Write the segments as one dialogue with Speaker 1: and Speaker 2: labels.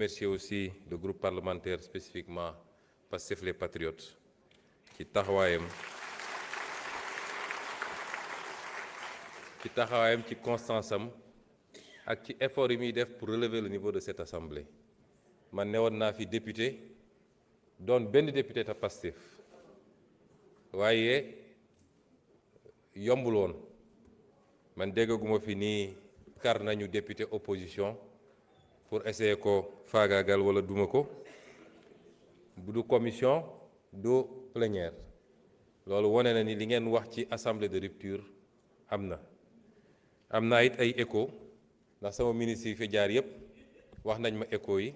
Speaker 1: remercier aussi le groupe parlementaire spécifiquement Pastef les Patriotes ci taxawaayam ci constance am ak ci effort yi muy def pour relever le niveau de cette assemblée man newoon naa fi député doon benn député ta Pastef waaye yombul woon man déggaguma fi nii kar nañu député opposition pour essayer ko faagaagal wala duma ko du commission du plénière loolu wane na ni li ngeen wax ci assemblée de rupture am na it ay écho ndax sama ministre yi fi jaar yépp wax nañ ma écho yi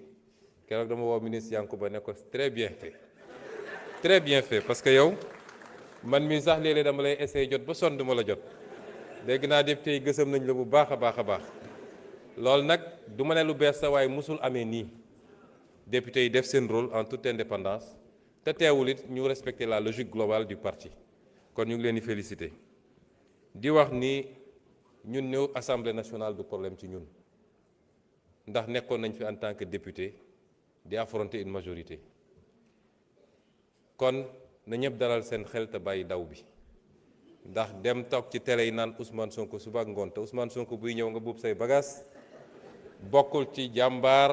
Speaker 1: keroog dama woo ministre Yankuba ne ko très bien fait parce que yow man mii sax léeg-léeg dama lay essayer jot ba sonn duma la jot dégg naa député yi gësam nañ la bu baax a baax loolu nag du ma ne lu bees sa waaye musul amee nii député yi def seen rôle en toute indépendance te teewul it ñu respecter la logique globale du parti kon ñu ngi leen di féliciter di wax ni ñun ñëw assemblée nationale du problème ci ñun ndax nekkoon nañ fi en tant que député di affronter une majorité kon na ñëpp dalal seen xel te bàyyi daw bi ndax dem toog ci télé yi naan Ousmane Sonko suba ak ngoon te Ousmane Sonko buy ñëw nga buub say bagages bokkul ci jàmbaar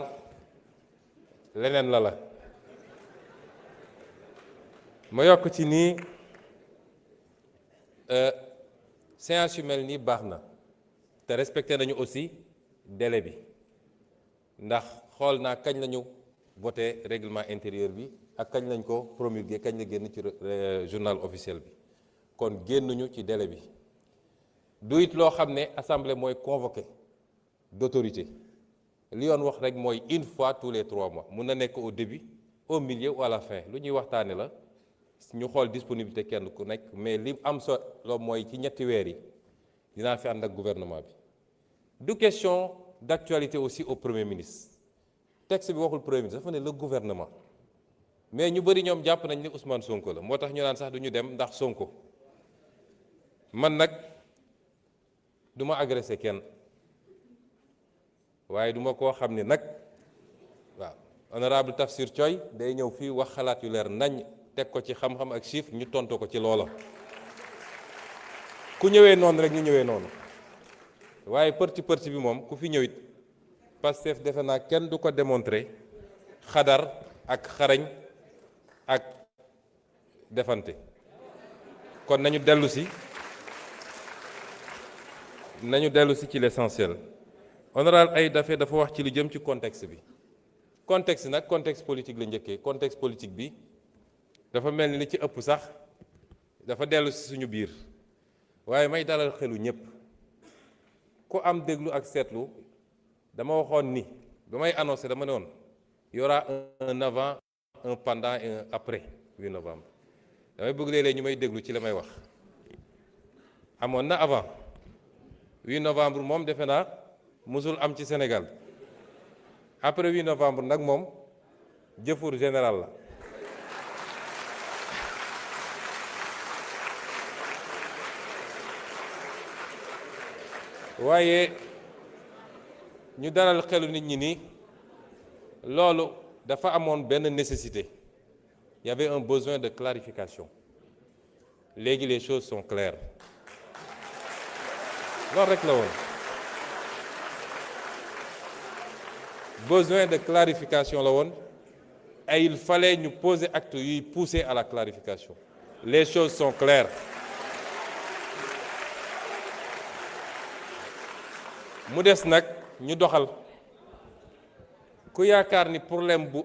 Speaker 1: leneen la ma yokk ci nii séance yu mel nii baax na te respecté nañu aussi délai bi ndax xool naa kañ lañu voté règlement intérieur bi ak kañ lañ ko promulgué kañ la génn ci journal officiel bi kon génnuñu ci délai bi du it loo xam ne assemblée mooy convoqué d'autorité li yoon wax rek mooy une fois tous les 3 mois mun na nekk au début au milieu ou à la fin lu ñuy waxtaane la ñu xool disponibilité kenn ku nekk mais li am solo mooy ci ñetti weer yi dinaa fi ànd ak gouvernement bi du question d'actualité aussi au premier ministre texte bi waxul premier ministre dafa ne le gouvernement mais ñu bëri ñoom jàpp nañ ni Ousmane Sonko la moo tax ñu naan sax du ñu dem ndax Sonko man nag du ma agressé kenn waaye duma koo xam ne nag waaw honorable Tafsir Thioye day ñëw fii wax xalaat yu leer nañ teg ko ci xam-xam ak chiffre ñu tontu ko ci loola ku ñëwee noonu rek ñu ñëwee noonu waaye përti bi moom ku fi ñëwit Pastef defe naa kenn du ko démontrer xadar ak xarañ ak defante kon nañu dellu si ci l'essentiel honorable Aïda Daffé dafa wax ci lu jëm ci contexte bi contexte nag contexte politique la njëkkee contexte politique bi dafa mel ni li ci ëpp sax dafa dellu si suñu biir waaye may dalal xelu ñëpp ku am déglu ak seetlu dama waxoon ni ba may annoncé dama ne woon y aura un avant un pendant et un après 8 novembre damay bëgg léeg-léeg ñu may déglu ci la may wax amoon na avant 8 novembre moom defe naa musul am ci Sénégal après 8 novembre nag moom jëfur général la waaye ñu dalal xelu nit ñi ni loolu dafa amoon benn nécessité il y avait un besoin de clarification léegi les choses sont claires loolu rek la woon besoin de clarification la woon et il fallait ñu poser acte yuy pousser à la clarification les choses sont claires mu des nag ñu doxal ku yaakaar ni problème bu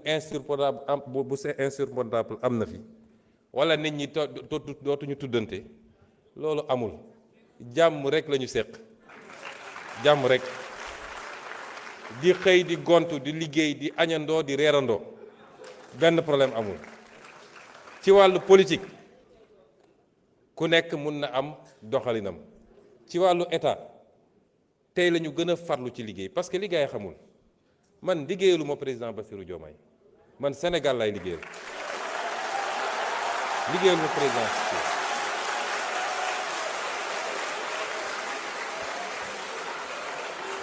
Speaker 1: insurmontable am na fi wala nit ñi dootuñu tuddante loolu amul jàmm rek la ñu seq jàmm rek di xëy di gontu di liggéey di añandoo di reerandoo benn problème amul ci wàllu politique ku nekk mun na am doxalinam ci wàllu état tey la ñu gën a farlu ci liggéey parce que liggéey xamul man liggéeyalu ma président Bassirou Diomaye man Sénégal lay liggéeyal liggéeyalu ma président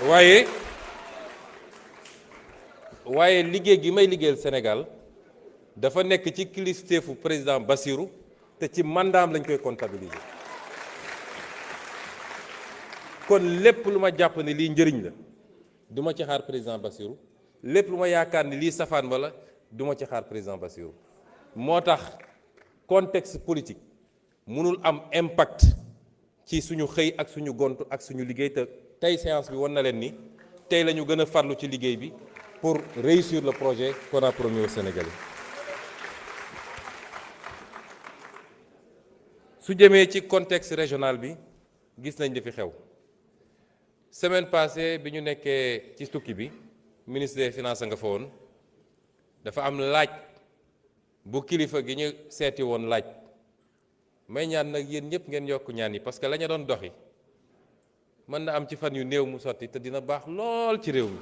Speaker 1: waaye waaye liggéey gi may liggéeyal Sénégal dafa nekk ci kilifteefu président Bassirou te ci mandaam lañ koy comptabiliser kon lépp lu ma jàpp ne lii njëriñ la du ma ci xaar président Bassirou lépp lu ma yaakaar ni lii safaan ba la du ma ci xaar président Bassirou moo tax contexte politique mënul am impact ci suñu xëy ak suñu gontu ak suñu liggéey te tey séance bi wan na leen ni tey la ñu gën a farlu ci liggéey bi pour réussir le projet qu'on a promis aux Sénégalais. su jëmee ci contexte régional bi gis nañ li fi xew semaine passée bi ñu nekkee ci tukki bi ministre des finances nga fa woon dafa am laaj bu kilifa gi ñu seeti woon laaj may ñaan nag yéen ñëpp ngeen yokk ñaan yi parce que la ñu doon doxi mën na am ci fan yu néew mu sotti te dina baax lool ci réew mi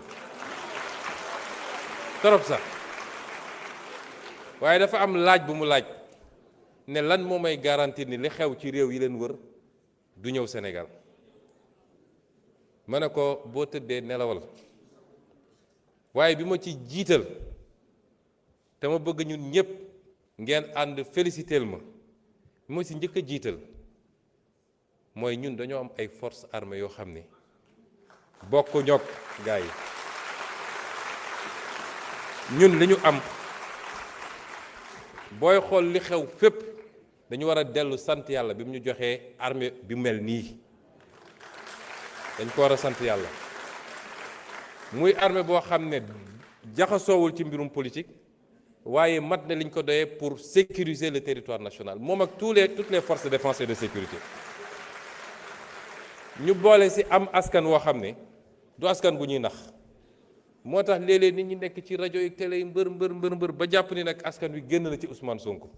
Speaker 1: torop sax waaye dafa am laaj bu mu laaj ne lan moo may garantir ni li xew ci réew yi leen wër du ñëw Sénégal ma ne ko boo tëddee nelawal waaye bi ma ci jiital te ma bëgg ñun ñëpp ngeen ànd féliciteel ma bi ma ci njëkk a jiital mooy ñun dañoo am ay forces armées yoo xam ne bokk ñoog gaa yi ñun li ñu am booy xool li xew fépp dañu war a dellu sant yàlla bi mu ñu joxee armée bi mel nii dañ ko war a sant yàlla muy armée boo xam ne jaxasoowul ci mbirum politique waaye mat na liñ ko doyee pour sécuriser le territoire national moom ak toutes les forces de défense et de sécurité ñu boole ci am askan woo xam ne du askan bu ñuy nax moo tax léeg-léeg nit ñi nekk ci rajo yi télé yi mbër ba jàpp ni nag askan wi génn na ci Ousmane Sonko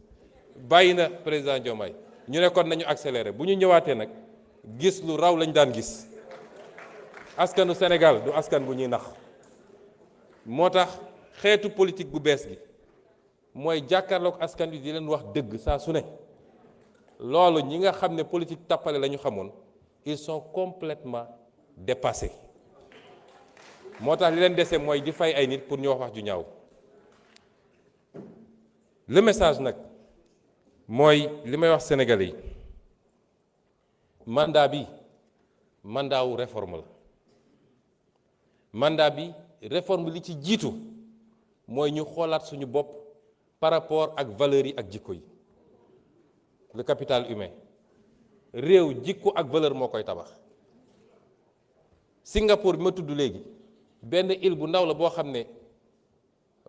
Speaker 1: bàyyi na président Diomaye ñu ne kon nañu accéléré bu ñu ñëwaatee nag gis lu raw lañ daan gis askanu Sénégal du askan bu ñuy nax moo tax xeetu politique bu bees gi mooy jàkkaarloog askan wi di leen wax dëgg saa su ne loolu ñi nga xam ne politique tappale la ñu xamoon ils sont complètement dépassés moo tax li leen dese mooy di fay ay nit pour ñu wax ju ñaaw le message nag mooy li may wax Sénégalais yi mandat bi mandat wu réforme la mandat bi réforme li ci jiitu mooy ñu xoolaat suñu bopp par rapport ak valeurs yi ak jikko yi le capital humain réew jikko ak valeur moo koy tabax Singapour bi ma tudd léegi benn île bu ndaw la boo xam ne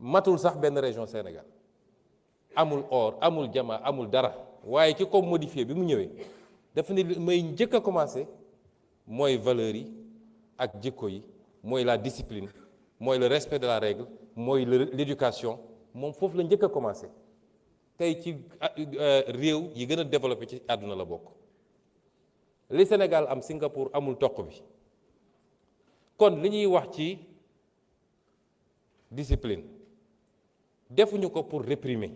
Speaker 1: matul sax benn région Sénégal amul or amul jama amul dara waaye ci ko modifié bi mu ñëwee dafa ne li may njëkk a commencé mooy valeurs yi ak jikko yi mooy la discipline mooy le respect de la règle mooy l'éducation moom foofu la njëkk a commencé tey ci réew yi gën a développé ci àdduna la bokk li Sénégal am Singapour amul toq bi kon li ñuy wax ci discipline defuñu ko pour réprimer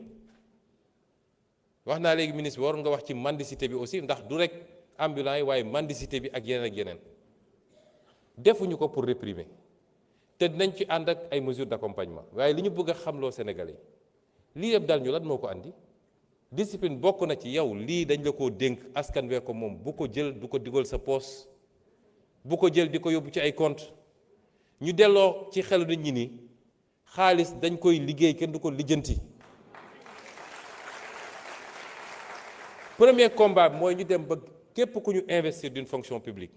Speaker 1: wax naa léegi ministre bi war nga wax ci mendicité bi aussi ndax du rek ambulant yi waaye mendicité bi ak yeneen defuñu ko pour réprimer te dinañ ci ànd ak ay mesures d'accompagnement waaye li ñu bëgg a xamloo Sénégalais lii yëpp dal ñu lan moo ko andi discipline bokk na ci yow lii dañ la koo dénk askan wee ko moom bu ko jël du ko digal sa poos bu ko jël di ko yóbbu ci ay compte ñu delloo ci xelu nit ñi ni xaalis dañ koy liggéey kenn du ko lijjanti premier combat mooy ñu dem ba képp ku ñu investir d'une fonction publique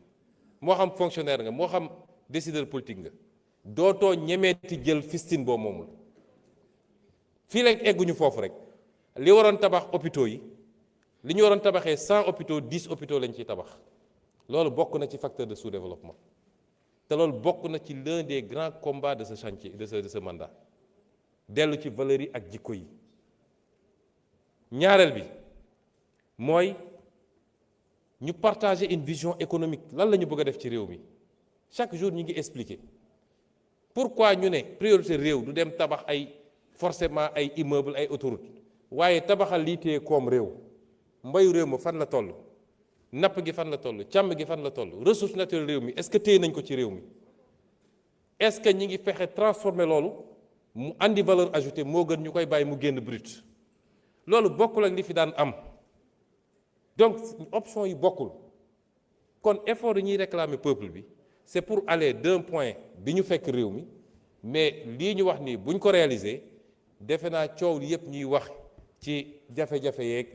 Speaker 1: moo xam fonctionnaire nga moo xam décideur politique nga dootoo ñemeeti jël fistine boo moomul fii rek egguñu foofu rek li waroon tabax hôpitaux yi li ñu waroon tabaxee 100 hôpitaux 10 hôpitaux lañ ciy tabax loolu bokk na ci facteur de sous-développement te loolu bokk na ci l'un des grands combats de ce chantier de ce mandat dellu ci valeurs yi ak jikko yi ñaareel bi mooy ñu partager une vision économique lan la ñu bëgg a def ci réew mi chaque jour ñu ngi expliquer pourquoi ñu ne priorité réew du dem tabax ay forcément ay immeuble ay autoroute waaye tabaxal lii téye koom réew mbayu réew ma fan la toll napp gi fan la toll càmm gi fan la toll ressource naturelle réew mi est-ce que téye nañ ko ci réew mi est-ce que ñi ngi fexe transformer loolu mu andi valeur ajoutée moo gën ñu koy bàyyi mu génn brut loolu bokkul ak li fi daan am donc option yi bokkul kon effort yi ñuy réclamer peuple bi c'est pour aller d'un point bi ñu fekk réew mi mais lii ñu wax nii buñ ko réaliser defe naa coow li yëpp ñuy wax ci jafe-jafe yeeg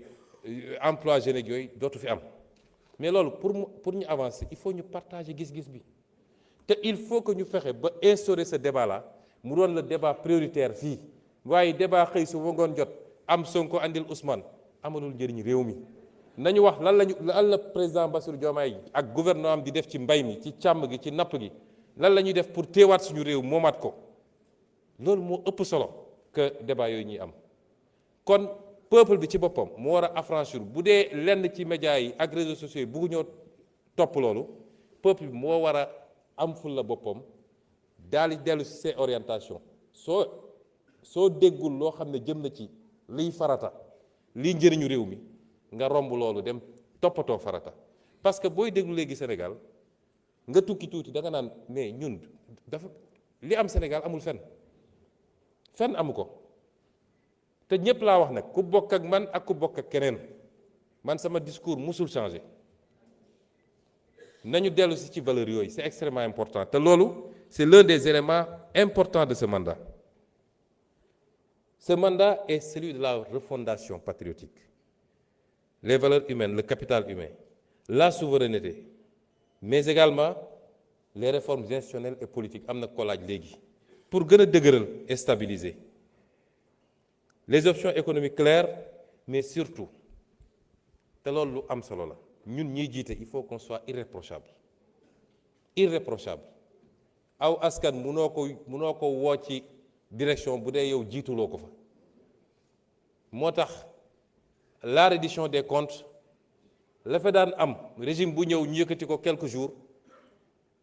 Speaker 1: emploi jeunes yooyu dootu fi am mais loolu pour ñu avancer il faut ñu partager gis-gis bi te il faut que ñu fexe ba instaurer ce débat là mu doon le débat prioritaire fii waaye débat xëy su ba ngoon jot am Sonko andil Ousmane amalul njëriñ réew mi nañu wax lan la président Bassirou Diomaye ak gouvernement am di def ci mbay mi ci càmm gi ci napp gi lan la ñuy def pour téewaat suñu réew moomaat ko loolu moo ëpp solo que débat yooyu ñuy am kon peuple bi ci boppam mu war a affranchir bu dee lenn ci médias yi ak réseaux sociaux yi buggu ñoo topp loolu peuple bi moo war a am ful la boppam daal di dellu ci ses orientations soo déggul loo xam ne jëm na ci liy farata liy njëriñu réew mi nga romb loolu dem toppatoo farata parce que booy déglu léegi Sénégal nga tukki tuuti da nga naan mais ñun dafa li am Sénégal amul fenn amu ko te ñëpp laa wax nag ku bokk ak man ak ku bokk ak keneen man sama discours musul changer nañu dellu si ci valeurs yooyu c'est extrêmement important te loolu c'est l'un des éléments importants de ce mandat. Ce mandat est celui de la refondation patriotique. Les valeurs humaines, le capital humain, la souveraineté, mais également les réformes institutionnelles et politiques am na ko laaj léegi pour gën a dëgëral et stabiliser les options économiques claires mais surtout te loolu lu am solo la ñun ñiy jiite il faut qu'on soit irréprochable aw askan munoo ko woo ci direction bu dee yow jiituloo ko fa moo tax la reddition des comptes la fa daan am régime bu ñëw ñu yëkkati ko quelques jours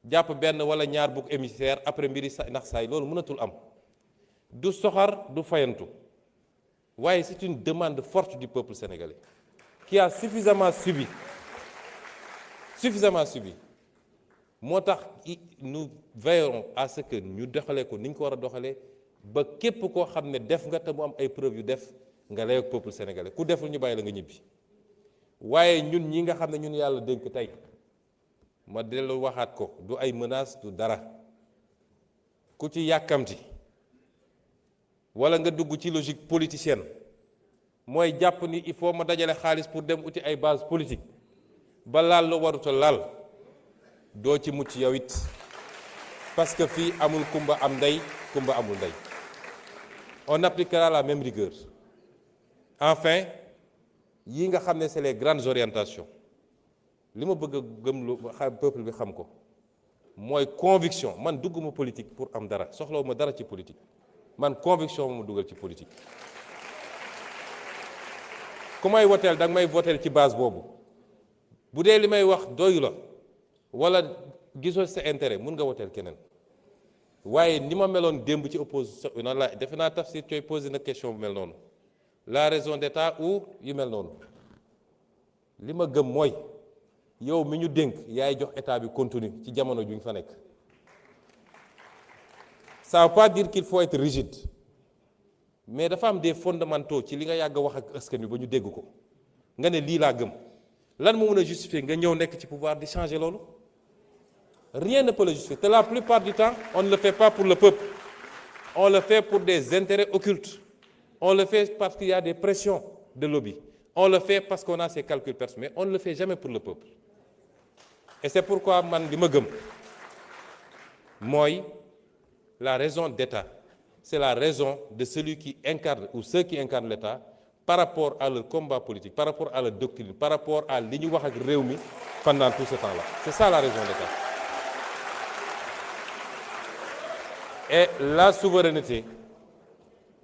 Speaker 1: jàpp benn wala ñaar bouc émissaire après mbiri ndax saay loolu mënatul am du soxar du fayantu waaye c'est une demande forte du peuple sénégalais qui a suffisamment subi moo tax nous veillerons à ce que ñu doxalee ko ni ñu ko war a doxalee ba képp koo xam ne def nga te mu am ay preuves yu def nga lay ak peuple sénégalais ku deful ñu bàyyi la nga ñibbi waaye ñun ñi nga xam ne ñun yàlla dénk tey ma dellu waxaat ko du ay menaces du dara ku ci yàkkamti wala nga dugg ci logique politicienne mooy jàpp ni il faut ma dajale xaalis pour dem uti ay base politique ba laal la waruta laal doo ci mucc yow it parce que fii amul kumba am ndey kumba amul ndey on appliquera la même rigueur. Enfin yi nga xam ne c'est les grandes orientations li ma bëgg a gëm lu peuple bi xam ko mooy conviction man dugguma politique pour am dara soxlawuma dara ci politique man conviction ma dugal ci politique ku may woteel danga may woteel ci base boobu bu dee li may wax doyu la wala gisoo sa intérêt mun nga woteel keneen waaye ni ma meloon démb ci opposition noonu la defe naa Tafsir Thioye posé na question bu mel noonu la raison d'État ou yu mel noonu li ma gëm mooy yow mi ñu dénk yaay jox état bi contenu ci jamono ju ñu fa nekk ça veut pas dire qu'il faut être rigide mais dafa am des fondamentaux ci li nga yàgg a wax ak askan wi ba ñu dégg ko nga ne lii laa gëm lan moo mën a justifier nga ñëw nekk ci pouvoir di changer loolu rien ne peut le justifier te la plupart du temps on ne le fait pas pour le peuple on le fait pour des intérêts occultes. On le fait parce qu'il y a des pressions de lobby. On le fait parce qu'on a ses calculs personnels. Mais on ne le fait jamais pour le peuple. Et c'est pourquoi man li ma gëm mooy la raison d'État. C'est la raison de celui qui incarne ou ceux qui incarnent l'État par rapport à leur combat politique, par rapport à leur doctrine, par rapport à li ñu wax ak réew mi pendant tout ce temps-là. C'est ça la raison d'État. Et la souveraineté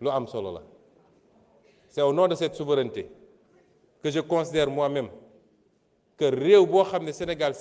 Speaker 1: lu am solo la. C'est au nom de cette souveraineté que je considère moi-même que réew boo xam ne Sénégal